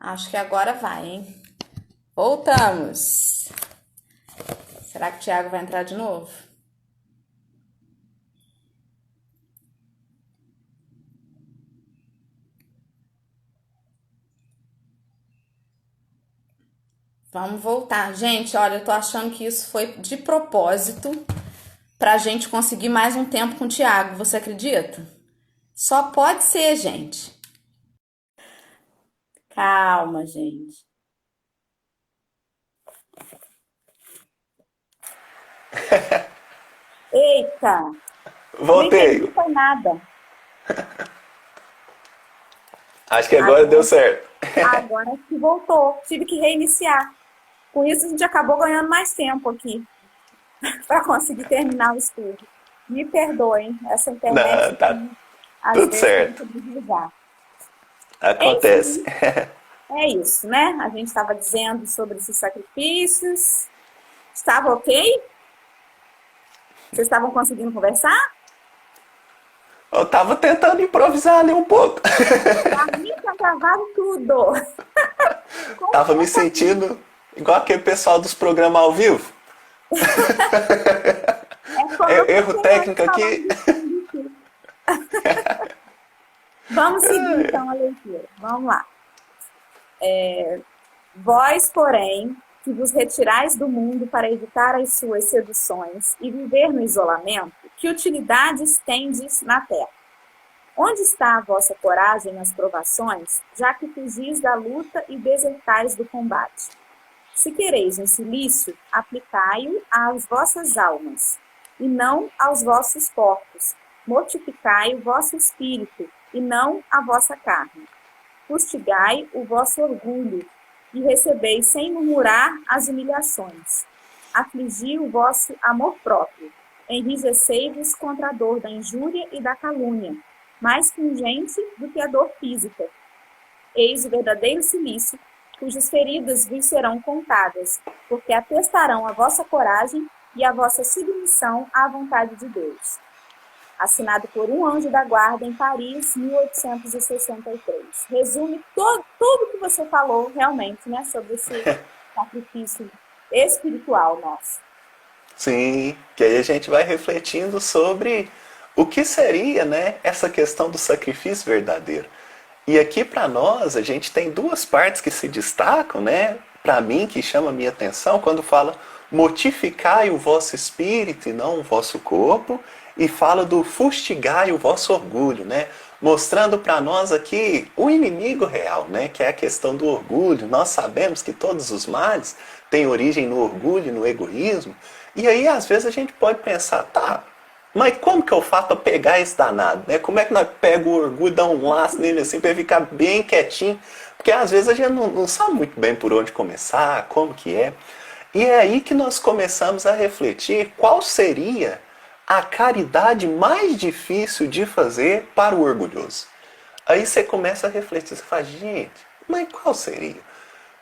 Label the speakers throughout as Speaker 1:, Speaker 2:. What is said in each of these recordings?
Speaker 1: Acho que agora vai, hein? Voltamos. Será que o Thiago vai entrar de novo? Vamos voltar. Gente, olha, eu tô achando que isso foi de propósito pra gente conseguir mais um tempo com o Thiago. Você acredita? Só pode ser, gente. Calma, gente. Eita, não
Speaker 2: Voltei.
Speaker 1: entendi foi nada.
Speaker 2: Acho que agora deu
Speaker 1: Agora,
Speaker 2: certo.
Speaker 1: agora que voltou. Tive que reiniciar. Com isso, a gente acabou ganhando mais tempo aqui para conseguir terminar o estudo. Me perdoem, essa internet
Speaker 2: Não, tá
Speaker 1: aqui, às
Speaker 2: tudo
Speaker 1: vezes, tem
Speaker 2: certo.
Speaker 1: que desligar.
Speaker 2: Acontece.
Speaker 1: Enfim, é isso, né? A gente estava dizendo sobre esses sacrifícios. Estava ok? Vocês estavam conseguindo conversar?
Speaker 2: Eu tava tentando improvisar ali um pouco.
Speaker 1: Para mim, tá travado tudo.
Speaker 2: Tava me
Speaker 1: Completamente.
Speaker 2: sentindo igual aquele pessoal dos programas ao vivo.
Speaker 1: É como eu
Speaker 2: Erro
Speaker 1: fiquei antes
Speaker 2: técnico
Speaker 1: falando
Speaker 2: aqui.
Speaker 1: de espírito. Vamos seguir, então, a leitura. Vamos lá. Vós, porém, que vos retirais do mundo para evitar as suas seduções e viver no isolamento, que utilidades tendes na terra? Onde está a vossa coragem nas provações, já que fugis da luta e desertais do combate? Se quereis um cilício, aplicai-o às vossas almas, e não aos vossos corpos. Mortificai o vosso espírito, e não a vossa carne. Fustigai o vosso orgulho, e recebeis sem murmurar as humilhações. Afligi o vosso amor próprio, enrijecei-vos contra a dor da injúria e da calúnia, mais pungente do que a dor física. Eis o verdadeiro cilício, cujas feridas vos serão contadas, porque atestarão a vossa coragem e a vossa submissão à vontade de Deus. Assinado por um anjo da guarda em Paris, 1863. Resume tudo o que você falou realmente, né, sobre esse sacrifício espiritual nosso.
Speaker 2: Sim, que aí a gente vai refletindo sobre o que seria, né, essa questão do sacrifício verdadeiro. E aqui para nós, a gente tem duas partes que se destacam, né? Para mim, que chama a minha atenção, quando fala mortificai o vosso espírito e não o vosso corpo, e fala do fustigai o vosso orgulho, né? Mostrando para nós aqui o inimigo real, né? Que é a questão do orgulho. Nós sabemos que todos os males têm origem no orgulho e no egoísmo. E aí, às vezes, a gente pode pensar, tá, mas como que eu faço para pegar esse danado? Né? Como é que nós pegamos o orgulho, dá um laço nele assim para ele ficar bem quietinho? Porque às vezes a gente não sabe muito bem por onde começar, como que é. E é aí que nós começamos a refletir qual seria a caridade mais difícil de fazer para o orgulhoso. Aí você começa a refletir, você fala, gente, mas qual seria?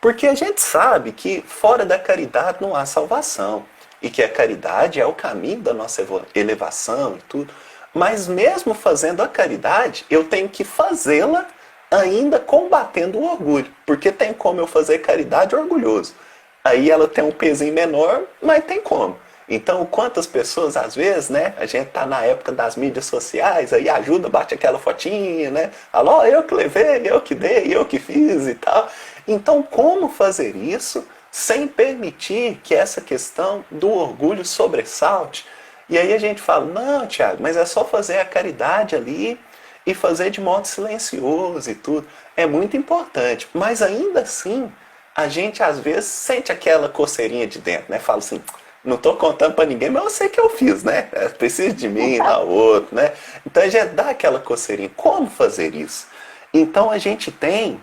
Speaker 2: Porque a gente sabe que fora da caridade não há salvação. E que a caridade é o caminho da nossa elevação e tudo. Mas mesmo fazendo a caridade, eu tenho que fazê-la ainda combatendo o orgulho. Porque tem como eu fazer caridade orgulhoso. Aí ela tem um pezinho menor, mas tem como. Então, quantas pessoas, às vezes, né? A gente tá na época das mídias sociais, aí ajuda, bate aquela fotinha, né? Alô, eu que levei, eu que dei, eu que fiz e tal. Então, como fazer isso sem permitir que essa questão do orgulho sobressalte? E aí a gente fala, não, Tiago, mas é só fazer a caridade ali e fazer de modo silencioso e tudo. É muito importante, mas ainda assim, a gente às vezes sente aquela coceirinha de dentro, né? Fala assim, não estou contando para ninguém, mas eu sei que eu fiz, né? Precisa de mim, lá o outro, né? Então a gente dá aquela coceirinha. Como fazer isso? Então a gente tem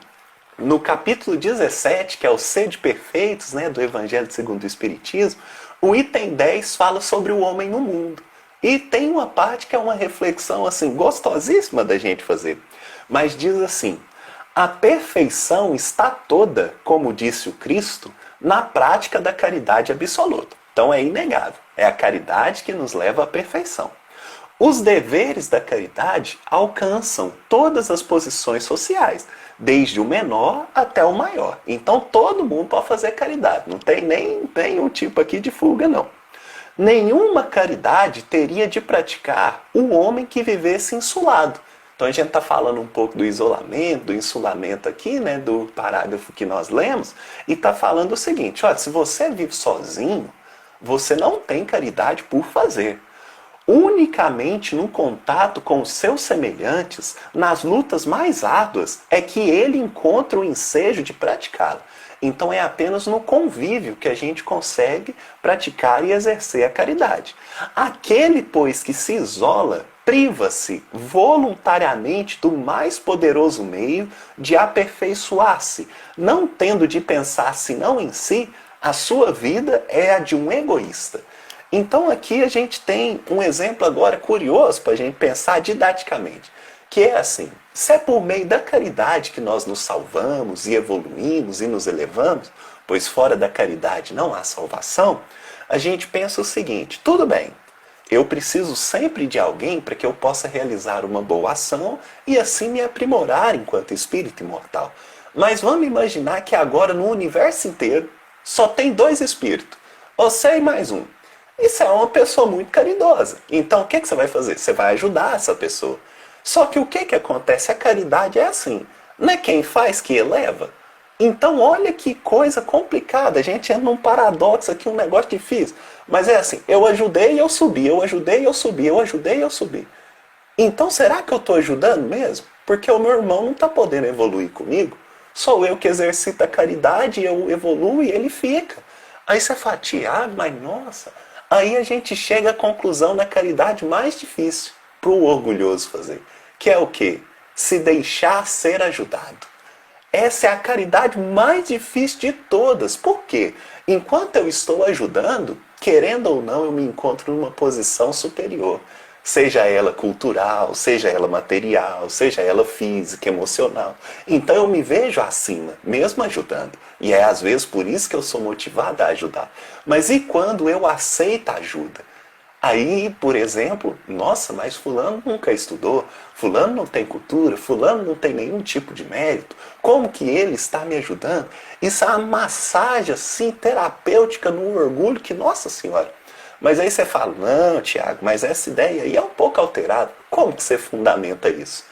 Speaker 2: no capítulo 17, que é o Sede Perfeitos, né, do Evangelho segundo o Espiritismo, o item 10 fala sobre o homem no mundo. E tem uma parte que é uma reflexão assim gostosíssima da gente fazer. Mas diz assim: a perfeição está toda, como disse o Cristo, na prática da caridade absoluta. Então é inegável. É a caridade que nos leva à perfeição. Os deveres da caridade alcançam todas as posições sociais, desde o menor até o maior. Então todo mundo pode fazer caridade, não tem nem um tipo aqui de fuga não. Nenhuma caridade teria de praticar o homem que vivesse insulado. Então a gente está falando um pouco do isolamento, do insulamento aqui, né, do parágrafo que nós lemos, e está falando o seguinte, olha, se você vive sozinho, você não tem caridade por fazer. Unicamente no contato com os seus semelhantes, nas lutas mais árduas, é que ele encontra o ensejo de praticá-la. Então é apenas no convívio que a gente consegue praticar e exercer a caridade. Aquele, pois, que se isola, priva-se voluntariamente do mais poderoso meio de aperfeiçoar-se, não tendo de pensar senão em si, a sua vida é a de um egoísta. Então aqui a gente tem um exemplo agora curioso para a gente pensar didaticamente, que é assim, se é por meio da caridade que nós nos salvamos e evoluímos e nos elevamos, pois fora da caridade não há salvação, a gente pensa o seguinte, tudo bem, eu preciso sempre de alguém para que eu possa realizar uma boa ação e assim me aprimorar enquanto espírito imortal. Mas vamos imaginar que agora no universo inteiro só tem 2 espíritos, você e mais um. Isso é uma pessoa muito caridosa. Então o que você vai fazer? Você vai ajudar essa pessoa. Só que o que acontece? A caridade é assim. Não é quem faz que eleva? Então olha que coisa complicada. A gente entra num paradoxo aqui, um negócio difícil. Mas é assim, eu ajudei e eu subi, eu ajudei e eu subi, eu ajudei e eu subi. Então será que eu estou ajudando mesmo? Porque o meu irmão não está podendo evoluir comigo. Sou eu que exercito a caridade, eu evoluo e ele fica. Aí você fala, Tiago, mas nossa... Aí a gente chega à conclusão na caridade mais difícil para o orgulhoso fazer. Que é o quê? Se deixar ser ajudado. Essa é a caridade mais difícil de todas. Por quê? Enquanto eu estou ajudando, querendo ou não, eu me encontro numa posição superior. Seja ela cultural, seja ela material, seja ela física, emocional. Então eu me vejo acima, mesmo ajudando. E é às vezes por isso que eu sou motivado a ajudar. Mas e quando eu aceito a ajuda? Aí, por exemplo, nossa, mas fulano nunca estudou, fulano não tem cultura, fulano não tem nenhum tipo de mérito. Como que ele está me ajudando? Isso é uma massagem assim, terapêutica no orgulho que, nossa senhora... Mas aí você fala, não, Tiago, mas essa ideia aí é um pouco alterada. Como que você fundamenta isso?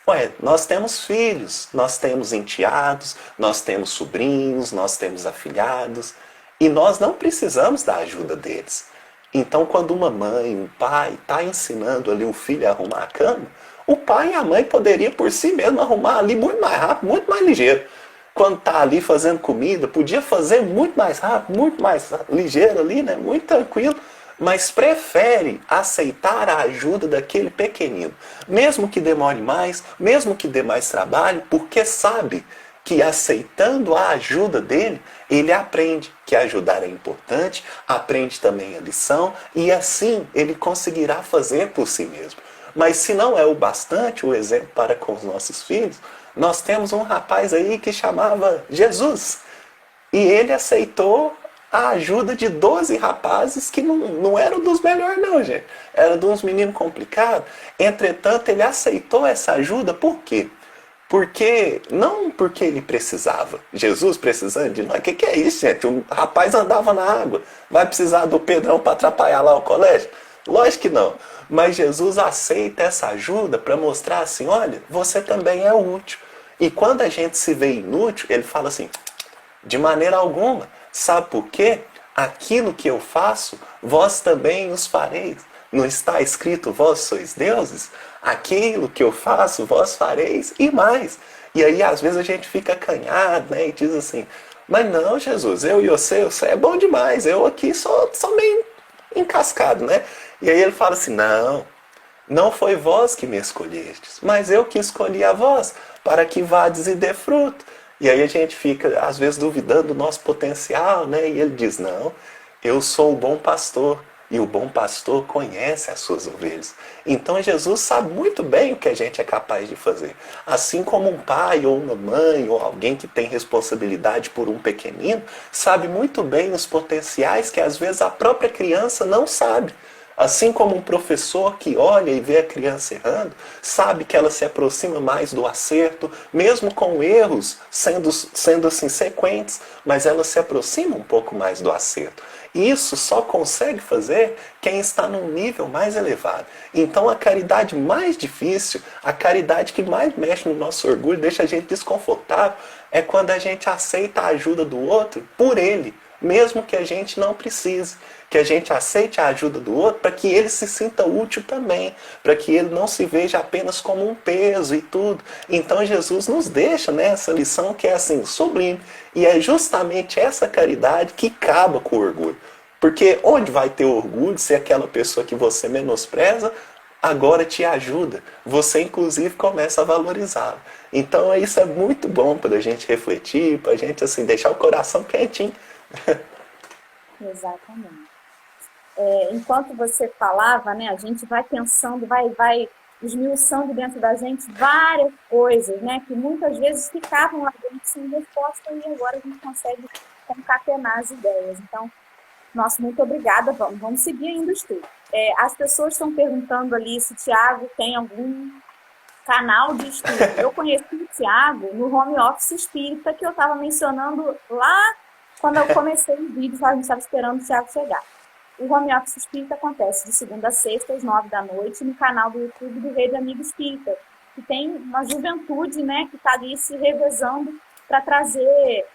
Speaker 2: Ué, nós temos filhos, nós temos enteados, nós temos sobrinhos, nós temos afilhados, e nós não precisamos da ajuda deles. Então, quando uma mãe, um pai está ensinando ali o filho a arrumar a cama, o pai e a mãe poderiam por si mesmo arrumar ali muito mais rápido, muito mais ligeiro. Quando está ali fazendo comida, podia fazer muito mais rápido, muito mais ligeiro ali, né? Muito tranquilo. Mas prefere aceitar a ajuda daquele pequenino. Mesmo que demore mais, mesmo que dê mais trabalho, porque sabe que aceitando a ajuda dele, ele aprende que ajudar é importante, aprende também a lição e assim ele conseguirá fazer por si mesmo. Mas se não é o bastante o exemplo para com os nossos filhos, nós temos um rapaz aí que chamava Jesus. E ele aceitou a ajuda de 12 rapazes que não eram dos melhores não, gente. Eram de uns meninos complicados. Entretanto, ele aceitou essa ajuda por quê? Não porque ele precisava. Jesus precisando de nós. O que é isso, gente? O rapaz andava na água. Vai precisar do Pedrão para atrapalhar lá o colégio? Lógico que não. Mas Jesus aceita essa ajuda para mostrar assim, olha, você também é útil. E quando a gente se vê inútil, ele fala assim, de maneira alguma. Sabe por quê? Aquilo que eu faço, vós também os fareis. Não está escrito, vós sois deuses? Aquilo que eu faço, vós fareis e mais. E aí, às vezes, a gente fica acanhado, né? E diz assim, mas não, Jesus, eu e você é bom demais. Eu aqui sou meio encascado, né? E aí ele fala assim, não foi vós que me escolhestes, mas eu que escolhi a vós, para que vades e dê fruto. E aí a gente fica, às vezes, duvidando do nosso potencial, né? E ele diz, não, eu sou o bom pastor. E o bom pastor conhece as suas ovelhas. Então Jesus sabe muito bem o que a gente é capaz de fazer. Assim como um pai ou uma mãe ou alguém que tem responsabilidade por um pequenino, sabe muito bem os potenciais que às vezes a própria criança não sabe. Assim como um professor que olha e vê a criança errando, sabe que ela se aproxima mais do acerto, mesmo com erros sendo assim sequentes, mas ela se aproxima um pouco mais do acerto. E isso só consegue fazer quem está num nível mais elevado. Então a caridade mais difícil, a caridade que mais mexe no nosso orgulho, deixa a gente desconfortável, é quando a gente aceita a ajuda do outro por ele, mesmo que a gente não precise. Que a gente aceite a ajuda do outro para que ele se sinta útil também, para que ele não se veja apenas como um peso e tudo. Então Jesus nos deixa, né, essa lição que é assim, sublime. E é justamente essa caridade que acaba com o orgulho. Porque onde vai ter orgulho se aquela pessoa que você menospreza agora te ajuda? Você inclusive começa a valorizá-la. Então isso é muito bom para a gente refletir, para a gente assim, deixar o coração quentinho.
Speaker 1: Exatamente. Enquanto você falava, né, a gente vai pensando, vai esmiuçando dentro da gente várias coisas, né, que muitas vezes ficavam lá dentro sem resposta e agora a gente consegue concatenar as ideias. Então, nossa, muito obrigada. Vamos seguir ainda o estudo. As pessoas estão perguntando ali se o Tiago tem algum canal de estudo. Eu conheci o Tiago no Home Office Espírita, que eu estava mencionando lá quando eu comecei o vídeo, a gente estava esperando o Tiago chegar. O Home Office Espírita acontece de segunda a sexta, às 9 da noite, no canal do YouTube do Rede Amigo Espírita, que tem uma juventude, né, que está ali se revezando para trazer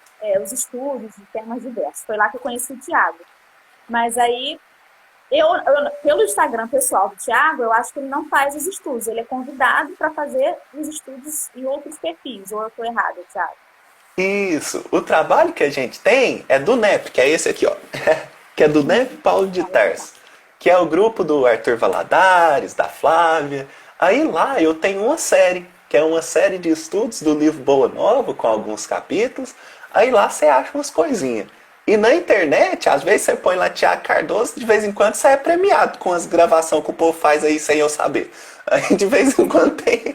Speaker 1: os estudos de temas diversos. Foi lá que eu conheci o Tiago. Mas aí, pelo Instagram pessoal do Tiago, eu acho que ele não faz os estudos. Ele é convidado para fazer os estudos em outros perfis. Ou eu estou errada, Tiago?
Speaker 2: Isso. O trabalho que a gente tem é do NEP, que é esse aqui, ó. Que é do NEP Paulo de Tarso, que é o grupo do Arthur Valadares, da Flávia. Aí lá eu tenho uma série, que é uma série de estudos do livro Boa Nova, com alguns capítulos. Aí lá você acha umas coisinhas. E na internet, às vezes você põe lá Tiago Cardoso, de vez em quando você é premiado com as gravações que o povo faz aí sem eu saber. Aí de vez em quando tem.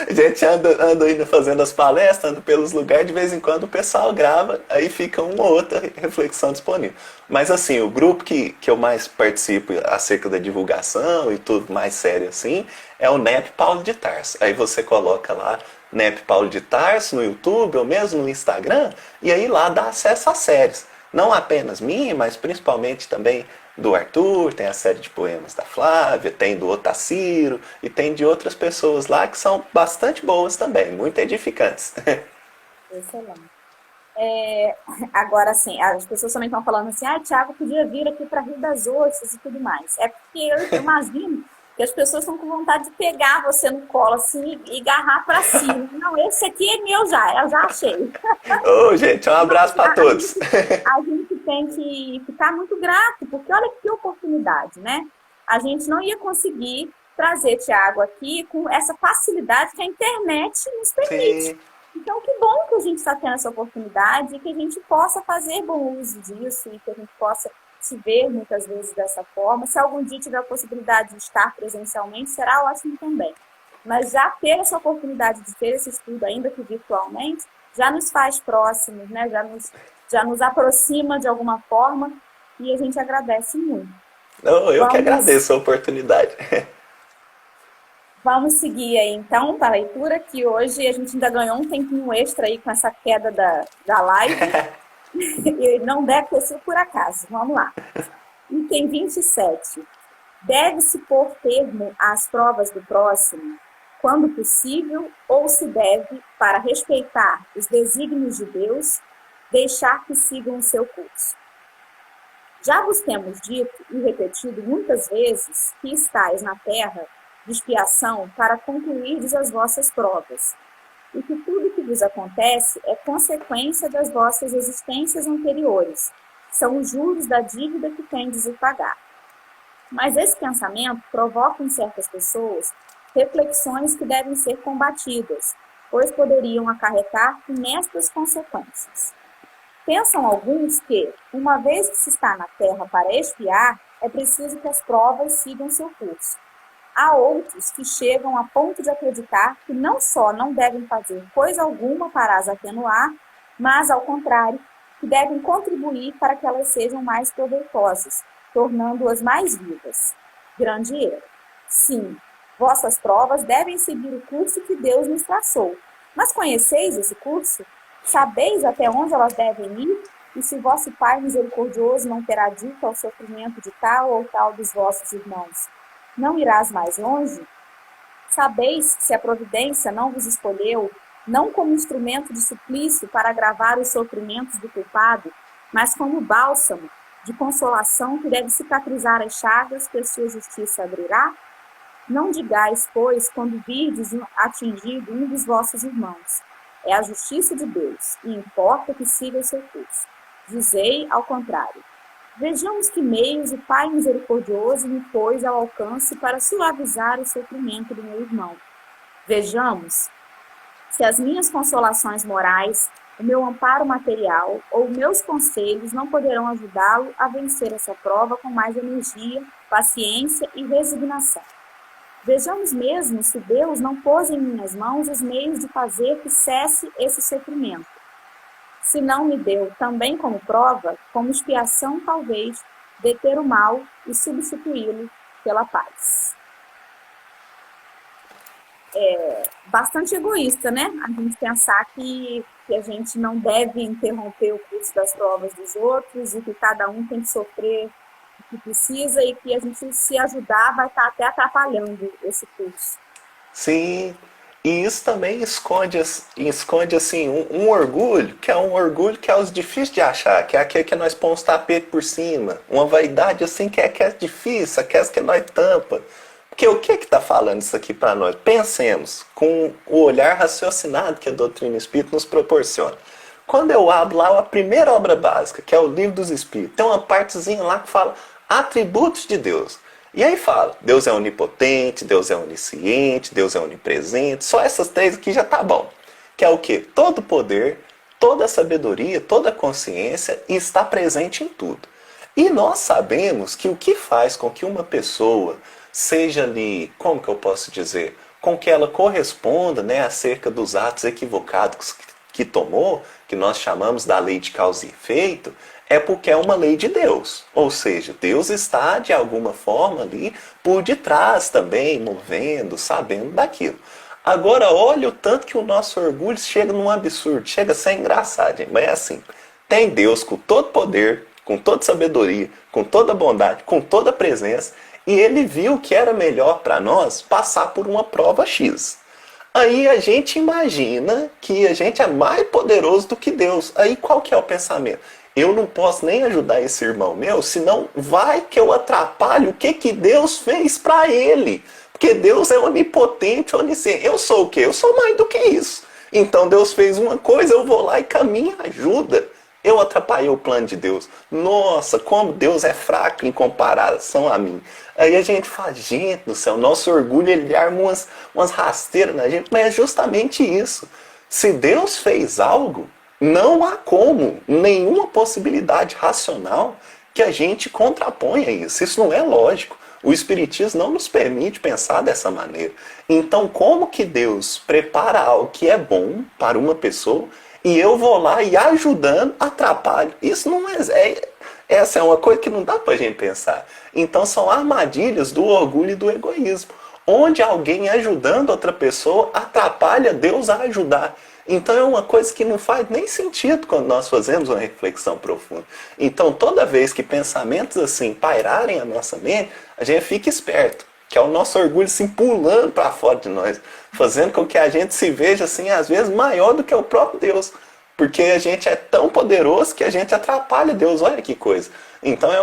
Speaker 2: A gente anda indo fazendo as palestras, anda pelos lugares, de vez em quando o pessoal grava, aí fica uma ou outra reflexão disponível. Mas assim, o grupo que eu mais participo acerca da divulgação e tudo mais sério assim, é o NEP Paulo de Tarso. Aí você coloca lá NEP Paulo de Tarso no YouTube ou mesmo no Instagram, e aí lá dá acesso às séries. Não apenas minha, mas principalmente também do Arthur, tem a série de poemas da Flávia, tem do Otacílio e tem de outras pessoas lá que são bastante boas também, muito edificantes.
Speaker 1: Excelente. Agora, assim, as pessoas também estão falando assim, Tiago podia vir aqui para Rio das Ostras e tudo mais. É porque eu imagino que as pessoas estão com vontade de pegar você no colo, assim, e agarrar para cima. Não, esse aqui é meu já, eu já achei.
Speaker 2: Ô, gente, um abraço para todos.
Speaker 1: A gente tem que ficar muito grato, porque olha que oportunidade, né? A gente não ia conseguir trazer Tiago aqui com essa facilidade que a internet nos permite.
Speaker 2: Sim.
Speaker 1: Então, que bom que a gente está tendo essa oportunidade e que a gente possa fazer bom uso disso e que a gente possa se ver muitas vezes dessa forma. Se algum dia tiver a possibilidade de estar presencialmente, será ótimo também. Mas já ter essa oportunidade de ter esse estudo, ainda que virtualmente, já nos faz próximos, né? Já nos aproxima de alguma forma e a gente agradece muito.
Speaker 2: Eu que agradeço a oportunidade.
Speaker 1: Vamos seguir aí, então, para a leitura, que hoje a gente ainda ganhou um tempinho extra aí com essa queda da live. E não deve ter sido por acaso. Vamos lá. Item 27. Deve-se pôr termo às provas do próximo, quando possível, ou se deve, para respeitar os desígnios de Deus, deixar que sigam o seu curso. Já vos temos dito e repetido muitas vezes que estáis na terra de expiação para concluirdes as vossas provas, e que tudo que vos acontece é consequência das vossas existências anteriores, são os juros da dívida que tendes de pagar. Mas esse pensamento provoca em certas pessoas reflexões que devem ser combatidas, pois poderiam acarretar funestas consequências. Pensam alguns que, uma vez que se está na terra para expiar, é preciso que as provas sigam seu curso. Há outros que chegam a ponto de acreditar que não só não devem fazer coisa alguma para as atenuar, mas, ao contrário, que devem contribuir para que elas sejam mais proveitosas, tornando-as mais vivas. Grande erro. Sim, vossas provas devem seguir o curso que Deus nos traçou. Mas conheceis esse curso? Sabeis até onde elas devem ir? E se vosso Pai misericordioso não terá dito ao sofrimento de tal ou tal dos vossos irmãos, não irás mais longe? Sabeis se a providência não vos escolheu, não como instrumento de suplício para agravar os sofrimentos do culpado, mas como bálsamo de consolação que deve cicatrizar as chagas que a sua justiça abrirá? Não digais, pois, quando virdes atingido um dos vossos irmãos, é a justiça de Deus, e importa que siga o seu curso. Dizei ao contrário. Vejamos que meios o Pai misericordioso me pôs ao alcance para suavizar o sofrimento do meu irmão. Vejamos se as minhas consolações morais, o meu amparo material ou meus conselhos não poderão ajudá-lo a vencer essa prova com mais energia, paciência e resignação. Vejamos mesmo se Deus não pôs em minhas mãos os meios de fazer que cesse esse sofrimento. Se não me deu também como prova, como expiação talvez, deter o mal e substituí-lo pela paz. É bastante egoísta, né? A gente pensar que a gente não deve interromper o curso das provas dos outros e que cada um tem que sofrer o que precisa e que a gente, se ajudar, vai estar até atrapalhando esse curso.
Speaker 2: Sim, e isso também esconde assim, um orgulho, que é um orgulho que é os difícil de achar, que é aquele que nós pomos tapete por cima. Uma vaidade assim que é difícil, aquela que nós tampa. Porque o que está falando isso aqui para nós? Pensemos com o olhar raciocinado que a doutrina espírita nos proporciona. Quando eu abro lá a primeira obra básica, que é o Livro dos Espíritos, tem uma partezinha lá que fala atributos de Deus. E aí fala, Deus é onipotente, Deus é onisciente, Deus é onipresente. Só essas três aqui já tá bom. Que é o quê? Todo poder, toda sabedoria, toda consciência e está presente em tudo. E nós sabemos que o que faz com que uma pessoa seja ali, como que eu posso dizer, com que ela corresponda, né, acerca dos atos equivocados que tomou, que nós chamamos da lei de causa e efeito, é porque é uma lei de Deus. Ou seja, Deus está, de alguma forma, ali por detrás também, movendo, sabendo daquilo. Agora, olha o tanto que o nosso orgulho chega num absurdo, chega a ser engraçado, gente. Mas é assim, tem Deus com todo poder, com toda sabedoria, com toda bondade, com toda presença, e ele viu que era melhor para nós passar por uma prova X. Aí a gente imagina que a gente é mais poderoso do que Deus. Aí qual que é o pensamento? Eu não posso nem ajudar esse irmão meu, senão vai que eu atrapalho o que Deus fez para ele. Porque Deus é onipotente, onisciente. Eu sou o quê? Eu sou mais do que isso. Então Deus fez uma coisa, eu vou lá e caminho ajuda. Eu atrapalhei o plano de Deus. Nossa, como Deus é fraco em comparação a mim. Aí a gente fala, gente do céu, nosso orgulho, ele arma umas rasteiras na gente. Mas é justamente isso. Se Deus fez algo, não há como, nenhuma possibilidade racional que a gente contraponha isso. Isso não é lógico. O Espiritismo não nos permite pensar dessa maneira. Então, como que Deus prepara algo que é bom para uma pessoa e eu vou lá e ajudando, atrapalho? Isso não é... Essa é uma coisa que não dá pra gente pensar. Então, são armadilhas do orgulho e do egoísmo. Onde alguém ajudando outra pessoa atrapalha Deus a ajudar. Então é uma coisa que não faz nem sentido quando nós fazemos uma reflexão profunda. Então toda vez que pensamentos assim pairarem a nossa mente, a gente fica esperto, que é o nosso orgulho assim pulando para fora de nós, fazendo com que a gente se veja assim às vezes maior do que o próprio Deus, porque a gente é tão poderoso que a gente atrapalha Deus, olha que coisa. Então é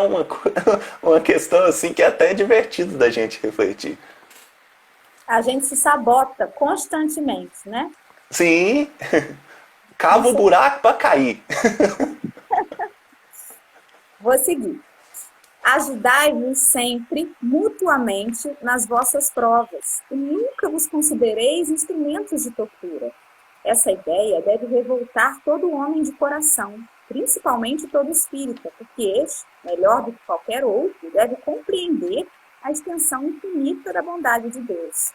Speaker 2: uma questão assim que é até divertido da gente refletir.
Speaker 1: A gente se sabota constantemente, né?
Speaker 2: Sim, cava o buraco para cair.
Speaker 1: Vou seguir. Ajudai-vos sempre, mutuamente, nas vossas provas, e nunca vos considereis instrumentos de tortura. Essa ideia deve revoltar todo homem de coração, principalmente todo espírita, porque este, melhor do que qualquer outro, deve compreender a extensão infinita da bondade de Deus.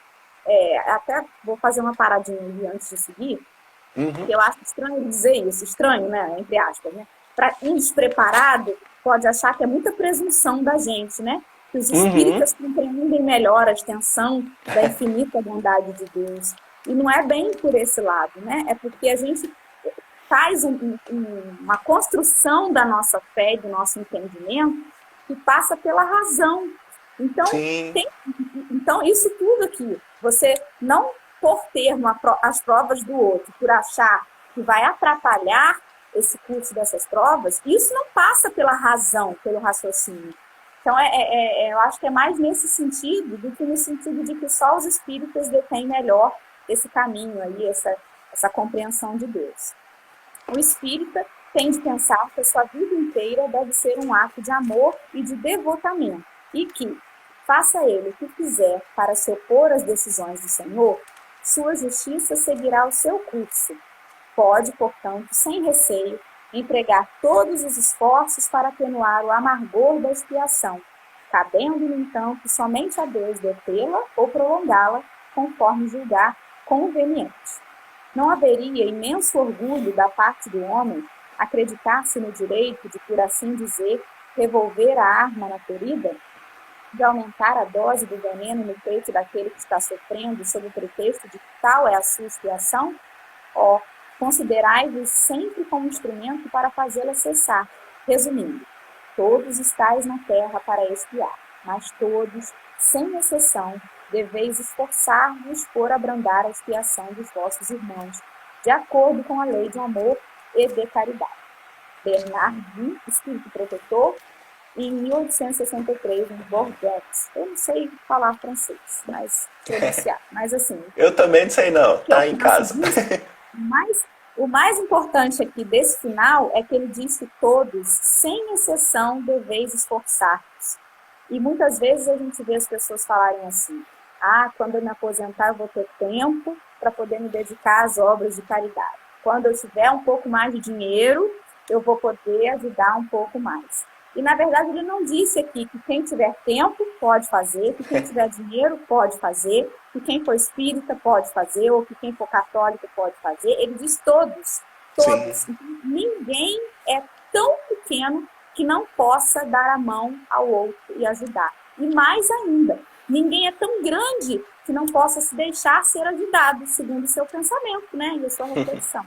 Speaker 1: Até vou fazer uma paradinha ali antes de seguir, porque eu acho estranho dizer isso, estranho, né, entre aspas, né? Para um despreparado, pode achar que é muita presunção da gente, né? Que os
Speaker 2: Uhum.
Speaker 1: espíritas compreendem melhor a extensão da infinita bondade de Deus. E não é bem por esse lado, né? É porque a gente faz uma construção da nossa fé e do nosso entendimento que passa pela razão. Então,
Speaker 2: Sim.
Speaker 1: tem, então isso tudo aqui, você não por ter as provas do outro, por achar que vai atrapalhar esse curso dessas provas, isso não passa pela razão, pelo raciocínio. Então, eu acho que é mais nesse sentido do que no sentido de que só os espíritas detêm melhor esse caminho aí, essa compreensão de Deus. O espírita tem de pensar que a sua vida inteira deve ser um ato de amor e de devotamento, e que, faça ele o que quiser para se opor às decisões do Senhor, sua justiça seguirá o seu curso. Pode, portanto, sem receio, empregar todos os esforços para atenuar o amargor da expiação, cabendo, no entanto, somente a Deus detê-la ou prolongá-la, conforme julgar conveniente. Não haveria imenso orgulho da parte do homem acreditar-se no direito de, por assim dizer, revolver a arma na ferida? De aumentar a dose do veneno no peito daquele que está sofrendo sob o pretexto de que tal é a sua expiação? Ó, considerai-vos sempre como instrumento para fazê-la cessar. Resumindo, todos estáis na terra para expiar, mas todos, sem exceção, deveis esforçar-vos por abrandar a expiação dos vossos irmãos, de acordo com a lei de amor e de caridade. Bernard Guy, Espírito Protetor, em 1863, em Bordeaux. Eu não sei falar francês, mas pronunciar. Mas assim,
Speaker 2: Eu também não sei não,
Speaker 1: que eu
Speaker 2: tá em
Speaker 1: faço
Speaker 2: casa.
Speaker 1: disso, o mais importante aqui desse final é que ele diz que todos, sem exceção, deveis esforçar-vos. E muitas vezes a gente vê as pessoas falarem assim: ah, quando eu me aposentar eu vou ter tempo para poder me dedicar às obras de caridade. Quando eu tiver um pouco mais de dinheiro, eu vou poder ajudar um pouco mais. E, na verdade, ele não disse aqui que quem tiver tempo pode fazer, que quem tiver dinheiro pode fazer, que quem for espírita pode fazer, ou que quem for católico pode fazer. Ele diz todos,
Speaker 2: Sim.
Speaker 1: todos. Então, ninguém é tão pequeno que não possa dar a mão ao outro e ajudar. E mais ainda, ninguém é tão grande que não possa se deixar ser ajudado, segundo o seu pensamento, né? E a sua reflexão.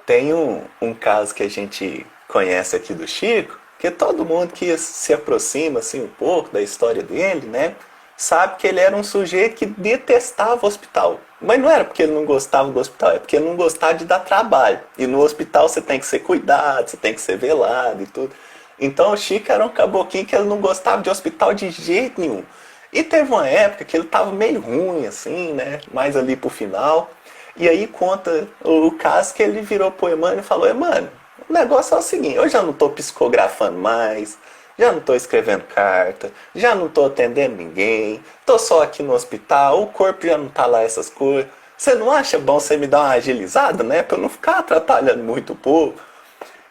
Speaker 2: Tem um caso que a gente conhece aqui do Chico, que todo mundo que se aproxima assim um pouco da história dele, né, sabe que ele era um sujeito que detestava o hospital. Mas não era porque ele não gostava do hospital, é porque ele não gostava de dar trabalho. E no hospital você tem que ser cuidado, você tem que ser velado e tudo. Então o Chico era um caboclinho que ele não gostava de hospital de jeito nenhum. E teve uma época que ele tava meio ruim, assim, né? Mais ali pro final. E aí conta o caso que ele virou pro Emmanuel e falou: Emmanuel, o negócio é o seguinte, eu já não tô psicografando mais, já não tô escrevendo carta, já não tô atendendo ninguém, tô só aqui no hospital, o corpo já não tá lá essas coisas. Você não acha bom você me dar uma agilizada, né? Pra eu não ficar atrapalhando muito o povo.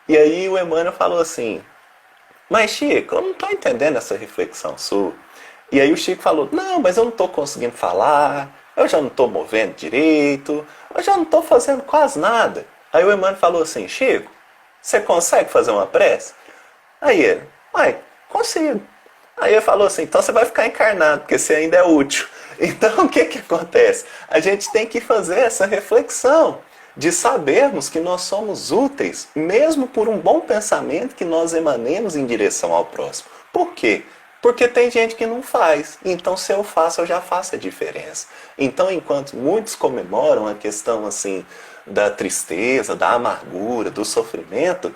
Speaker 2: E aí o Emmanuel falou assim: mas Chico, eu não tô entendendo essa reflexão sua. E aí o Chico falou: não, mas eu não tô conseguindo falar, eu já não tô movendo direito, eu já não tô fazendo quase nada. Aí o Emmanuel falou assim: Chico, você consegue fazer uma prece? Aí ele: uai, consigo. Aí ele falou assim: então você vai ficar encarnado, porque você ainda é útil. Então o que que acontece? A gente tem que fazer essa reflexão de sabermos que nós somos úteis, mesmo por um bom pensamento que nós emanemos em direção ao próximo. Por quê? Porque tem gente que não faz. Então, se eu faço, eu já faço a diferença. Então, enquanto muitos comemoram a questão assim da tristeza, da amargura, do sofrimento,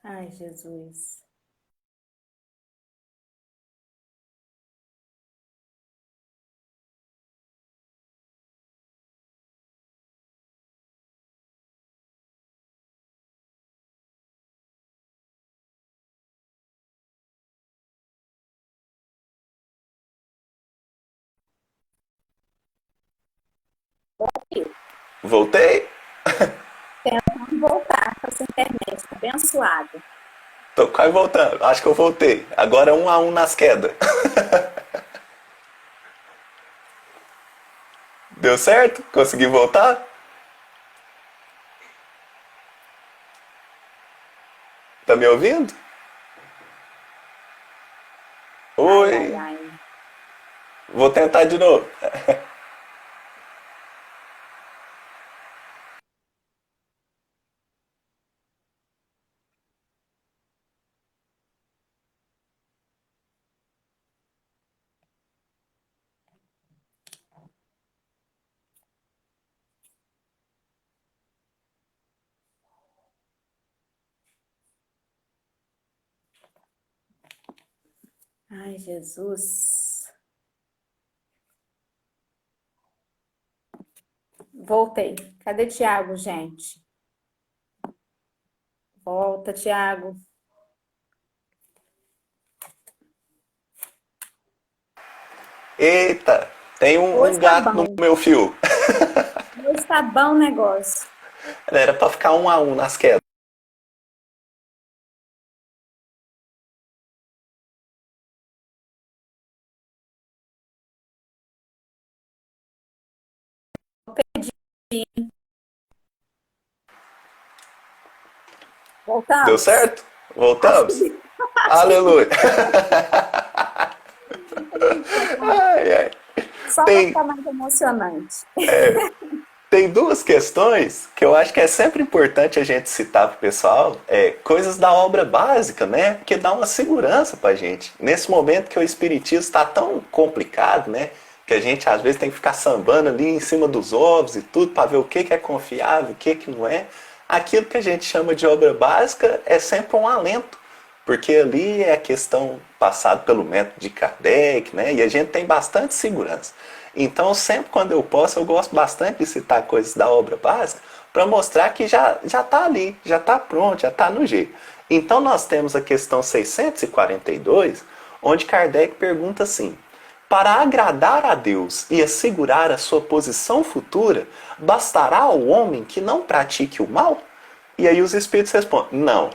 Speaker 1: Ai, Jesus.
Speaker 2: voltei,
Speaker 1: Vamos voltar com essa internet abençoada.
Speaker 2: tô quase voltando. Acho que eu voltei. Agora é 1-1 nas quedas. Deu certo? Consegui voltar? Tá me ouvindo?
Speaker 1: Ai, ai,
Speaker 2: Oi.
Speaker 1: ai.
Speaker 2: Vou tentar de novo.
Speaker 1: Ai, Jesus. Voltei. Cadê Tiago, gente? Volta, Tiago.
Speaker 2: Eita, tem um
Speaker 1: Hoje tá
Speaker 2: gato no
Speaker 1: bom.
Speaker 2: meu fio.
Speaker 1: Hoje tá bom o negócio.
Speaker 2: Era pra ficar 1-1 nas quedas. Deu
Speaker 1: Voltamos?
Speaker 2: certo?
Speaker 1: Acho que,
Speaker 2: Voltamos?
Speaker 1: acho que sim.
Speaker 2: Aleluia. Ai, ai.
Speaker 1: Só para
Speaker 2: Tem,
Speaker 1: ficar mais emocionante.
Speaker 2: tem duas questões que eu acho que é sempre importante a gente citar para o pessoal, coisas da obra básica, né? Que dá uma segurança para a gente. Nesse momento que o espiritismo está tão complicado, né? Que a gente às vezes tem que ficar sambando ali em cima dos ovos e tudo para ver o que é confiável, o que não é. Aquilo que a gente chama de obra básica é sempre um alento, porque ali é a questão passada pelo método de Kardec, né? E a gente tem bastante segurança. Então, sempre quando eu posso, eu gosto bastante de citar coisas da obra básica para mostrar que já está ali, já está pronto, já está no jeito. Então, nós temos a questão 642, onde Kardec pergunta assim: para agradar a Deus e assegurar a sua posição futura, bastará ao homem que não pratique o mal? E aí os espíritos respondem: não.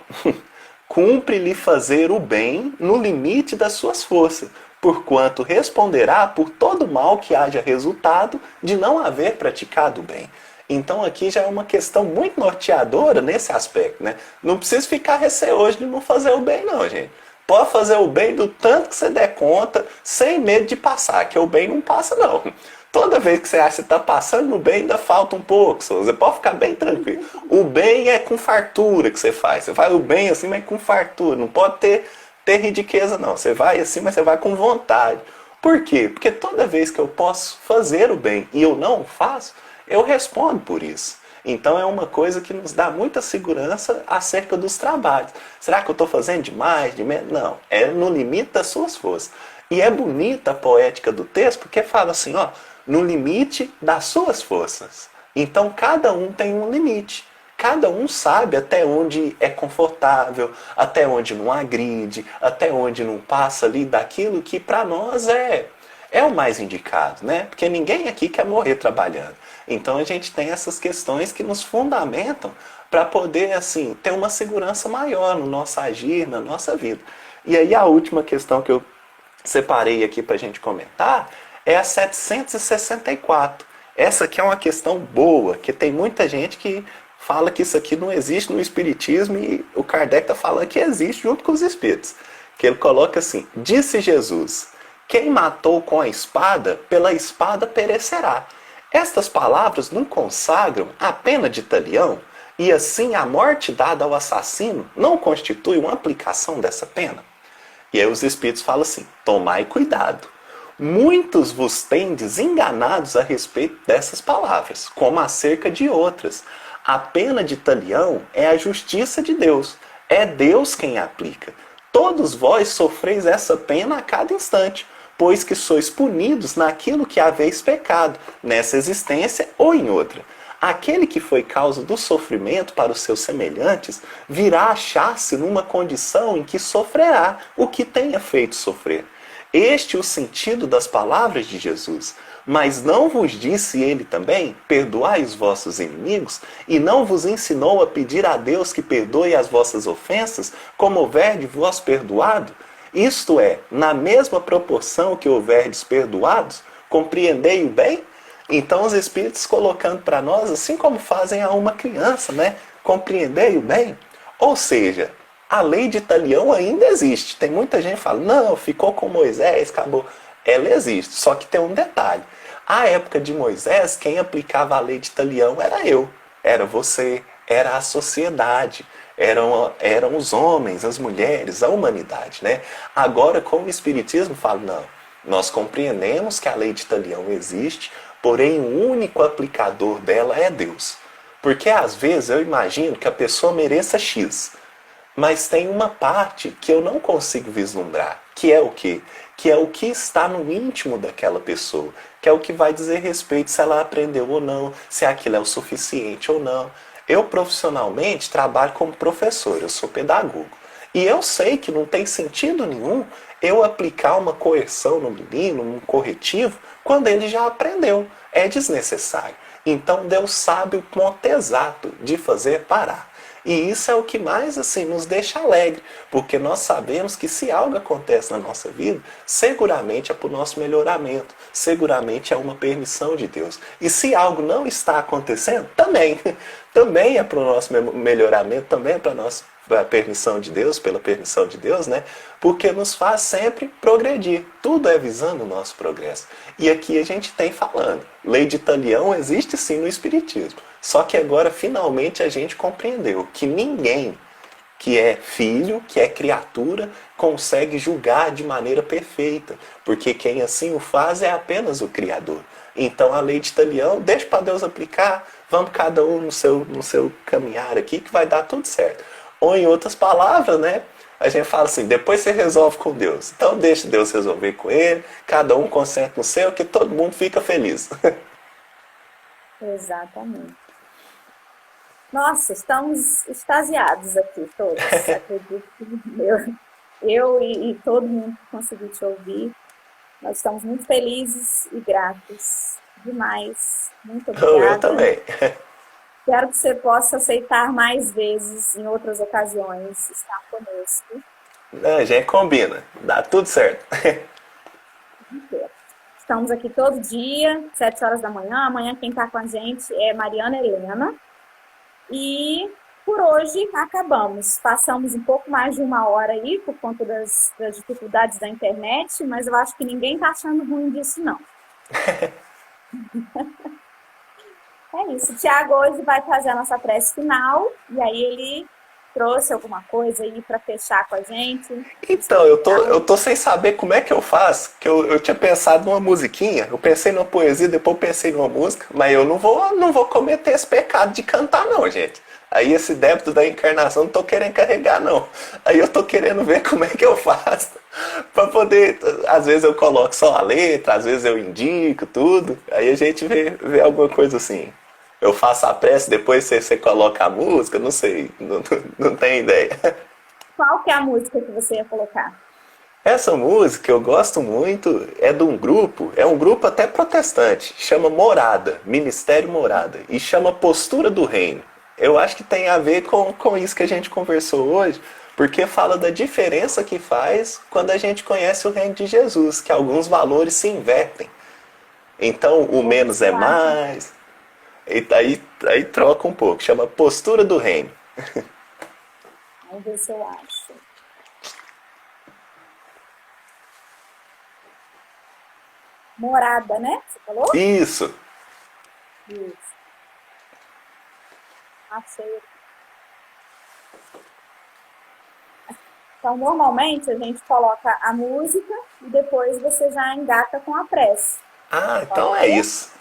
Speaker 2: Cumpre-lhe fazer o bem no limite das suas forças, porquanto responderá por todo mal que haja resultado de não haver praticado o bem. Então aqui já é uma questão muito norteadora nesse aspecto, né? Não precisa ficar receoso de não fazer o bem, não, gente. Pode fazer o bem do tanto que você der conta, sem medo de passar, que o bem não passa, não. Toda vez que você acha que está passando no bem, ainda falta um pouco. Você pode ficar bem tranquilo. O bem é com fartura que você faz. Você faz o bem assim, mas com fartura. Não pode ter riqueza, não. Você vai assim, mas você vai com vontade. Por quê? Porque toda vez que eu posso fazer o bem e eu não o faço, eu respondo por isso. Então é uma coisa que nos dá muita segurança acerca dos trabalhos. Será que eu estou fazendo demais, de menos? Não, é no limite das suas forças. E é bonita a poética do texto porque fala assim, ó, no limite das suas forças. Então cada um tem um limite. Cada um sabe até onde é confortável, até onde não agride, até onde não passa ali daquilo que para nós é o mais indicado, né? Porque ninguém aqui quer morrer trabalhando. Então a gente tem essas questões que nos fundamentam para poder assim ter uma segurança maior no nosso agir, na nossa vida. E aí a última questão que eu separei aqui para a gente comentar é a 764. Essa aqui é uma questão boa, que tem muita gente que fala que isso aqui não existe no Espiritismo e o Kardec está falando que existe junto com os Espíritos. Que ele coloca assim: disse Jesus, quem matou com a espada, pela espada perecerá. Estas palavras não consagram a pena de talião, e assim a morte dada ao assassino não constitui uma aplicação dessa pena? E aí os Espíritos falam assim: tomai cuidado. Muitos vos tendes enganados a respeito dessas palavras, como acerca de outras. A pena de talião é a justiça de Deus. É Deus quem a aplica. Todos vós sofreis essa pena a cada instante, pois que sois punidos naquilo que haveis pecado, nessa existência ou em outra. Aquele que foi causa do sofrimento para os seus semelhantes virá achar-se numa condição em que sofrerá o que tenha feito sofrer. Este é o sentido das palavras de Jesus. Mas não vos disse ele também: perdoai os vossos inimigos? E não vos ensinou a pedir a Deus que perdoe as vossas ofensas, como houverdes vós perdoado? Isto é, na mesma proporção que houverdes perdoados, compreendei o bem? Então os Espíritos colocando para nós, assim como fazem a uma criança, né? Compreender o bem. Ou seja, a lei de Italião ainda existe. Tem muita gente que fala, não, ficou com Moisés, acabou. Ela existe, só que tem um detalhe. À época de Moisés, quem aplicava a lei de Italião era eu, era você, era a sociedade, eram os homens, as mulheres, a humanidade, né? Agora, com o Espiritismo, fala, não, nós compreendemos que a lei de Italião existe, porém o único aplicador dela é Deus. Porque às vezes eu imagino que a pessoa mereça X, mas tem uma parte que eu não consigo vislumbrar, que é o quê? Que é o que está no íntimo daquela pessoa, que é o que vai dizer respeito se ela aprendeu ou não, se aquilo é o suficiente ou não. Eu profissionalmente trabalho como professor, eu sou pedagogo. E eu sei que não tem sentido nenhum eu aplicar uma coerção no menino, um corretivo, quando ele já aprendeu. É desnecessário. Então Deus sabe o ponto exato de fazer parar. E isso é o que mais assim nos deixa alegre, porque nós sabemos que se algo acontece na nossa vida, seguramente é para o nosso melhoramento, seguramente é uma permissão de Deus. E se algo não está acontecendo, também é para o nosso melhoramento, também é para a nossa permissão de Deus, pela permissão de Deus, né? Porque nos faz sempre progredir. Tudo é visando o nosso progresso. E aqui a gente tem falando, lei de Italião existe sim no Espiritismo. Só que agora finalmente a gente compreendeu que ninguém que é filho, que é criatura, consegue julgar de maneira perfeita, porque quem assim o faz é apenas o Criador. Então a lei de Italião, deixa para Deus aplicar, vamos cada um no seu caminhar aqui que vai dar tudo certo. Ou em outras palavras, né? A gente fala assim, depois você resolve com Deus. Então deixa Deus resolver com ele, cada um concentra no seu, que todo mundo fica feliz.
Speaker 1: Exatamente. Nossa, estamos extasiados aqui todos. Acredito que eu e todo mundo que conseguiu te ouvir, nós estamos muito felizes e gratos demais. Muito
Speaker 2: Eu
Speaker 1: obrigada.
Speaker 2: também.
Speaker 1: Quero que você possa aceitar mais vezes, em outras ocasiões, estar conosco.
Speaker 2: A gente combina, dá tudo certo.
Speaker 1: Estamos aqui todo dia, 7 horas da manhã. Amanhã quem está com a gente é Mariana Helena. E por hoje acabamos. Passamos um pouco mais de 1 hora aí, por conta das dificuldades da internet, mas eu acho que ninguém está achando ruim disso, não. É isso. O Tiago hoje vai fazer a nossa prece final, e aí ele trouxe alguma coisa aí para fechar com a gente.
Speaker 2: Então, eu tô sem saber como é que eu faço, que eu tinha pensado numa musiquinha, eu pensei numa poesia, depois pensei numa música, mas eu não vou cometer esse pecado de cantar não, gente. Aí esse débito da encarnação não tô querendo carregar não. Aí eu tô querendo ver como é que eu faço para poder, às vezes eu coloco só a letra, às vezes eu indico tudo, aí a gente vê alguma coisa assim. Eu faço a prece, depois você coloca a música, não sei, não tenho ideia.
Speaker 1: Qual que é a música que você ia colocar?
Speaker 2: Essa música eu gosto muito, é de um grupo, é um grupo até protestante, chama Morada, Ministério Morada, e chama Postura do Reino. Eu acho que tem a ver com isso que a gente conversou hoje, porque fala da diferença que faz quando a gente conhece o reino de Jesus, que alguns valores se invertem. Então o menos é mais, e aí troca um pouco, chama Postura do Reino.
Speaker 1: Vamos ver se eu acho. Morada, né? Você falou?
Speaker 2: Isso.
Speaker 1: Isso. Achei. Então, normalmente, a gente coloca a música e depois você já engata com a prece.
Speaker 2: Ah, então é isso.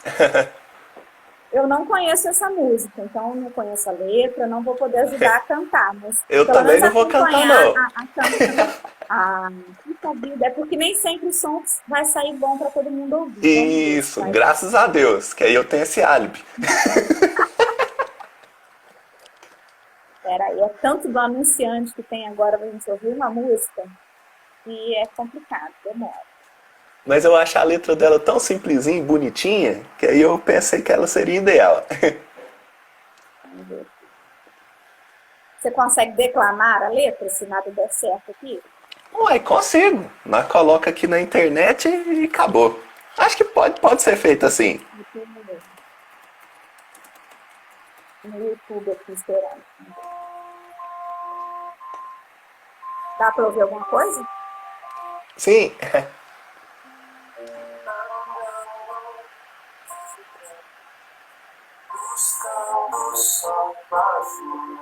Speaker 1: Eu não conheço essa música, então não conheço a letra, não vou poder ajudar a cantar. Mas
Speaker 2: eu também não vou cantar, não.
Speaker 1: Ah, puta vida, é porque nem sempre o som vai sair bom para todo mundo ouvir.
Speaker 2: Isso, graças a Deus, que aí eu tenho esse álibi.
Speaker 1: Peraí, é tanto do anunciante que tem agora pra gente ouvir uma música que é complicado, demora.
Speaker 2: Mas eu acho a letra dela tão simplesinha e bonitinha, que aí eu pensei que ela seria ideal.
Speaker 1: Vamos ver. Você consegue declamar a letra, se nada der certo aqui?
Speaker 2: Ué, consigo. Mas coloca aqui na internet e acabou. Acho que pode ser feito assim.
Speaker 1: no YouTube aqui esperando. Dá para ouvir alguma coisa?
Speaker 2: Sim.
Speaker 3: Buscando só vazio,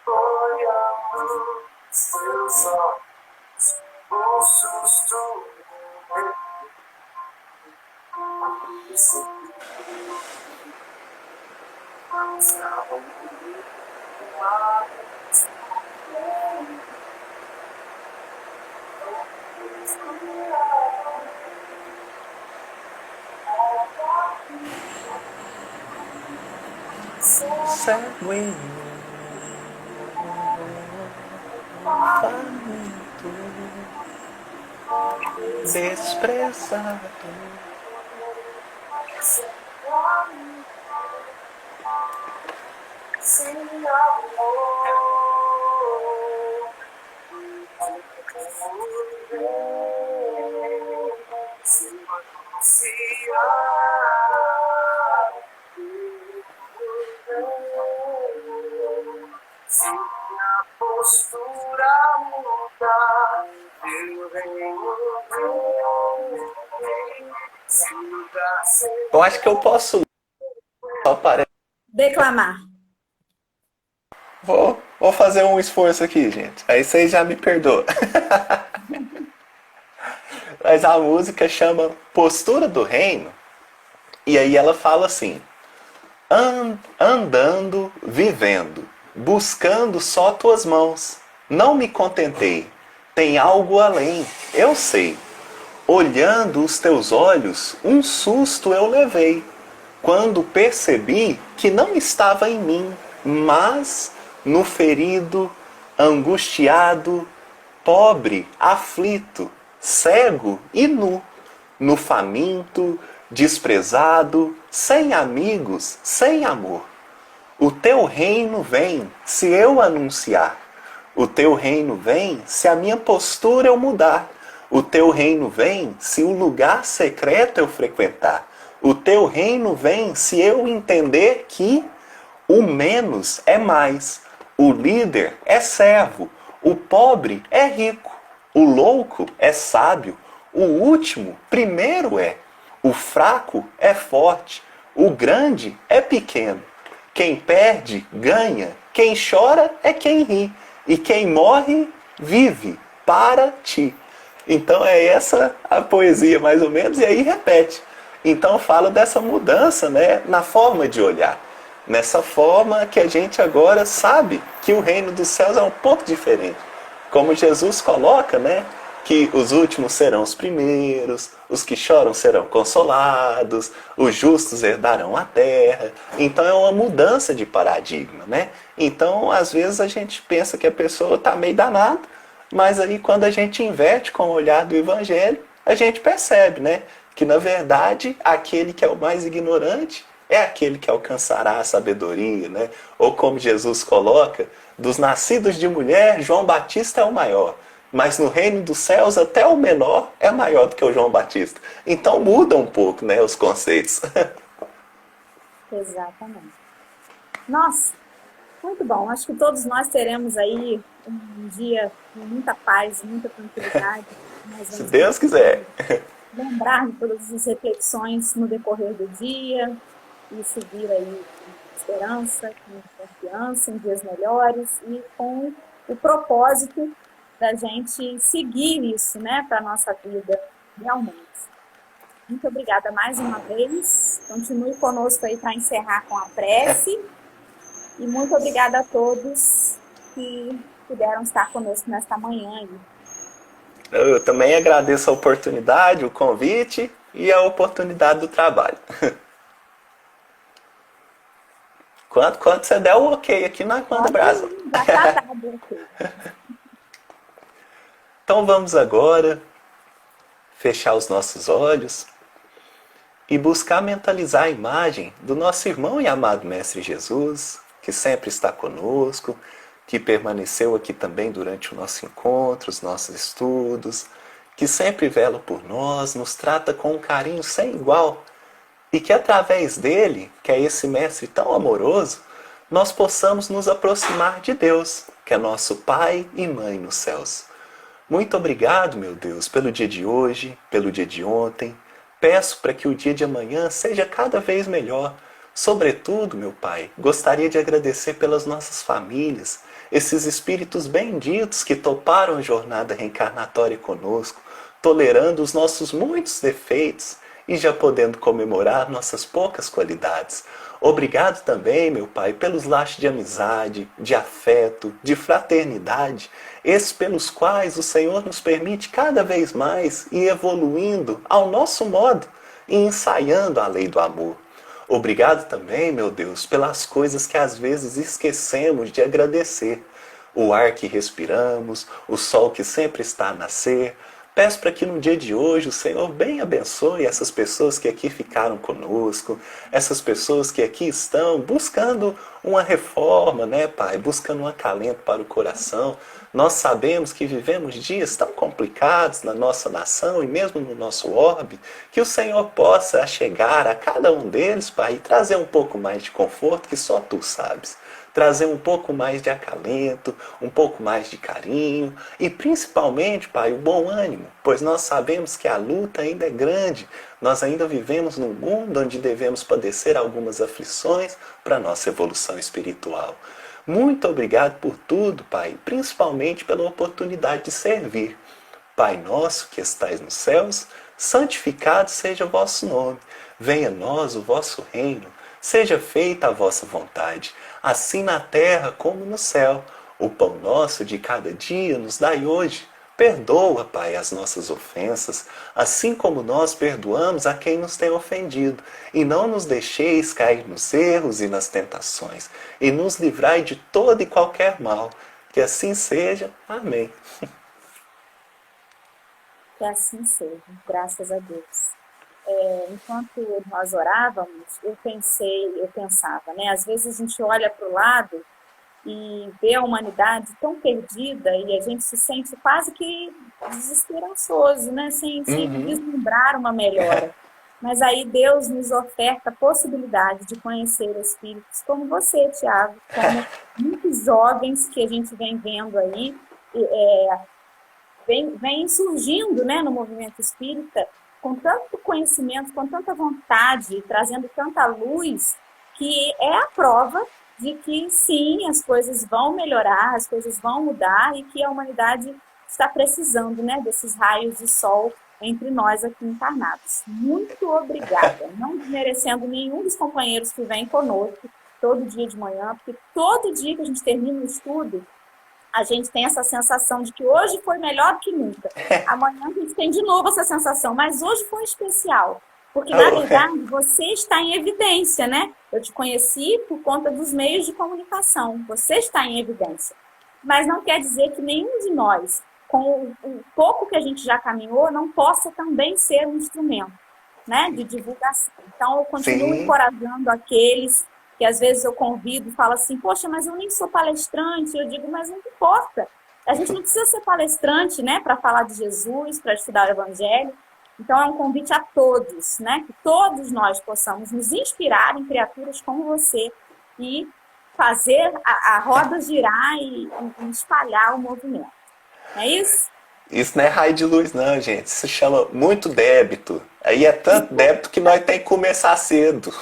Speaker 3: olhando seus olhos, um susto.
Speaker 2: Sanguíneo, faminto, desprezado.
Speaker 3: Sem amor, se anunciar, se a postura mudar, eu venho se o lugar ser.
Speaker 2: Eu acho que eu posso só parar.
Speaker 1: Declamar.
Speaker 2: Vou fazer um esforço aqui, gente. Aí vocês já me perdoam. Mas a música chama Postura do Reino. E aí ela fala assim: andando, vivendo, buscando só tuas mãos. Não me contentei, tem algo além, eu sei. Olhando os teus olhos, um susto eu levei, quando percebi que não estava em mim, mas no ferido, angustiado, pobre, aflito, cego e nu, no faminto, desprezado, sem amigos, sem amor. O teu reino vem se eu anunciar. O teu reino vem se a minha postura eu mudar. O teu reino vem se o lugar secreto eu frequentar. O teu reino vem se eu entender que o menos é mais. O líder é servo. O pobre é rico. O louco é sábio. O último primeiro é. O fraco é forte. O grande é pequeno. Quem perde, ganha. Quem chora é quem ri. E quem morre, vive para ti. Então é essa a poesia, mais ou menos, e aí repete. Então fala dessa mudança, né, na forma de olhar. Nessa forma que a gente agora sabe que o reino dos céus é um pouco diferente. Como Jesus coloca, né, que os últimos serão os primeiros, os que choram serão consolados, os justos herdarão a terra. Então é uma mudança de paradigma, né? Então, às vezes a gente pensa que a pessoa está meio danada, mas aí quando a gente inverte com o olhar do evangelho, a gente percebe, né, que na verdade aquele que é o mais ignorante é aquele que alcançará a sabedoria, né? Ou como Jesus coloca, dos nascidos de mulher, João Batista é o maior. Mas no reino dos céus, até o menor é maior do que o João Batista. Então muda um pouco, né, os conceitos.
Speaker 1: Exatamente. Nossa, muito bom. Acho que todos nós teremos aí um dia com muita paz, muita tranquilidade.
Speaker 2: Se Deus quiser.
Speaker 1: Lembrar de todas as reflexões no decorrer do dia e seguir aí com esperança, com confiança em dias melhores e com o propósito da gente seguir isso, né, para a nossa vida realmente. Muito obrigada mais uma vez. Continue conosco aí para encerrar com a prece. E muito obrigada a todos que puderam estar conosco nesta manhã aí.
Speaker 2: Eu também agradeço a oportunidade, o convite e a oportunidade do trabalho. Quando você der o ok aqui, nós manda brasa.
Speaker 1: Já tá ok.
Speaker 2: Então vamos agora fechar os nossos olhos e buscar mentalizar a imagem do nosso irmão e amado Mestre Jesus, que sempre está conosco, que permaneceu aqui também durante o nosso encontro, os nossos estudos, que sempre vela por nós, nos trata com um carinho sem igual, e que através dele, que é esse mestre tão amoroso, nós possamos nos aproximar de Deus, que é nosso Pai e Mãe nos céus. Muito obrigado, meu Deus, pelo dia de hoje, pelo dia de ontem. Peço para que o dia de amanhã seja cada vez melhor. Sobretudo, meu Pai, gostaria de agradecer pelas nossas famílias, esses espíritos benditos que toparam a jornada reencarnatória conosco, tolerando os nossos muitos defeitos e já podendo comemorar nossas poucas qualidades. Obrigado também, meu Pai, pelos laços de amizade, de afeto, de fraternidade, esses pelos quais o Senhor nos permite cada vez mais ir evoluindo ao nosso modo e ensaiando a lei do amor. Obrigado também, meu Deus, pelas coisas que às vezes esquecemos de agradecer. O ar que respiramos, o sol que sempre está a nascer. Peço para que no dia de hoje o Senhor bem abençoe essas pessoas que aqui ficaram conosco, essas pessoas que aqui estão buscando uma reforma, né, Pai? Buscando um acalento para o coração. Nós sabemos que vivemos dias tão complicados na nossa nação e mesmo no nosso orbe, que o Senhor possa chegar a cada um deles, Pai, e trazer um pouco mais de conforto que só Tu sabes. Trazer um pouco mais de acalento, um pouco mais de carinho e principalmente, Pai, o bom ânimo, pois nós sabemos que a luta ainda é grande, nós ainda vivemos num mundo onde devemos padecer algumas aflições para a nossa evolução espiritual. Muito obrigado por tudo, Pai, principalmente pela oportunidade de servir. Pai nosso que estais nos céus, santificado seja o vosso nome. Venha a nós o vosso reino. Seja feita a vossa vontade, assim na terra como no céu. O pão nosso de cada dia nos dai hoje. Perdoa, Pai, as nossas ofensas, assim como nós perdoamos a quem nos tem ofendido. E não nos deixeis cair nos erros e nas tentações, e nos livrai de todo e qualquer mal. Que assim seja. Amém.
Speaker 1: Que assim seja, graças a Deus. Enquanto nós orávamos, eu pensava, né? Às vezes a gente olha para o lado e vê a humanidade tão perdida e a gente se sente quase que desesperançoso, né? Sem vislumbrar uma melhora. Mas aí Deus nos oferta a possibilidade de conhecer espíritos como você, Tiago, como muitos jovens que a gente vem vendo aí, vem surgindo, né, no movimento espírita, com tanto conhecimento, com tanta vontade, trazendo tanta luz, que é a prova de que sim, as coisas vão melhorar, as coisas vão mudar e que a humanidade está precisando, né, desses raios de sol entre nós aqui encarnados. Muito obrigada, não desmerecendo nenhum dos companheiros que vem conosco todo dia de manhã, porque todo dia que a gente termina o estudo, a gente tem essa sensação de que hoje foi melhor do que nunca. Amanhã a gente tem de novo essa sensação, mas hoje foi especial. Porque, na verdade, você está em evidência, né? Eu te conheci por conta dos meios de comunicação. Você está em evidência. Mas não quer dizer que nenhum de nós, com o pouco que a gente já caminhou, não possa também ser um instrumento, né, de divulgação. Então, eu continuo encorajando aqueles que às vezes eu convido e falo assim, poxa, mas eu nem sou palestrante. Eu digo, mas não importa. A gente não precisa ser palestrante, né, para falar de Jesus, para estudar o Evangelho. Então é um convite a todos, né, que todos nós possamos nos inspirar em criaturas como você e fazer a roda girar e espalhar o movimento. Não é isso?
Speaker 2: Isso não é raio de luz, não, gente. Isso se chama muito débito. Aí é tanto débito que nós temos que começar cedo.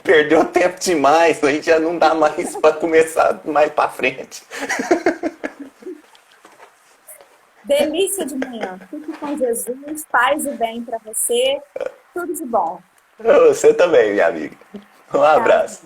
Speaker 2: Perdeu tempo demais, aí já não dá mais para começar mais para frente.
Speaker 1: Delícia de manhã. Fique com Jesus, paz e bem para você. Tudo de bom.
Speaker 2: Você também, minha amiga. Um abraço.